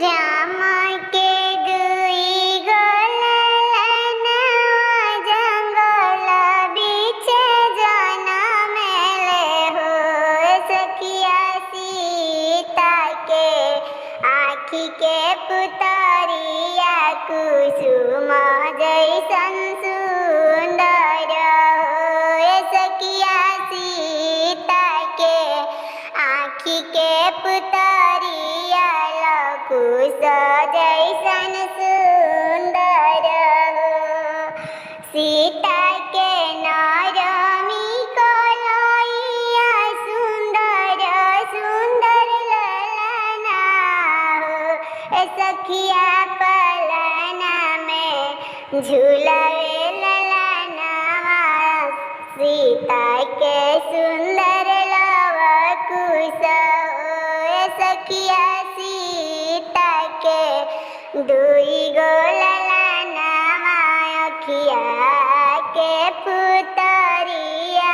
राम के दुई गोललनवा जंगल बीचे जनमेले हो। सखिया सीता के आँखी के पुतरिया कुसुम जैसन सुंदर हो। सखिया सीता के आँखी के पुतरिया कुश जैसन सुंदर हो। सीता के नरमी कलैया सुंदर सुंदर ललना हो। सखिया पलना में झूलावे ललनावा सीता के सुंदर लव कुश हो। सखिया सीता के दुई गो ललनावा अखिया के पुतरिया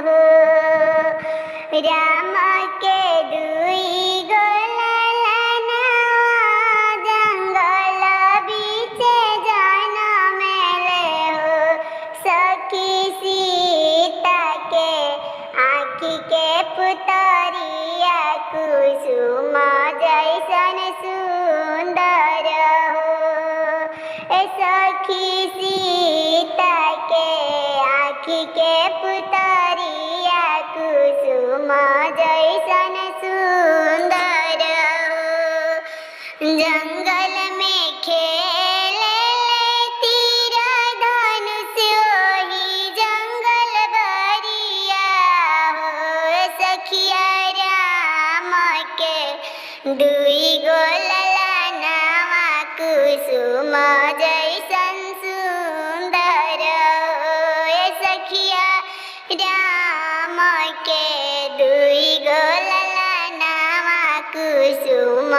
हो। राम के दुई गो ललनावा जंगल बीचे जनमेले हो। सखी सीता के आँखी के पुतरिया कुसुम जैसन सुंदर हो। सखी सीता के आँखी के पुतरिया कुसुम जैसन सुंदर हो। जंगल में खेले तीर धनुष ओही जंगल बरिया हो। सखिया राम के दुई गो ललनावा कुसुम जैसन सुंदर हो। सखिया राम के दुई गो ललनावा कुसुम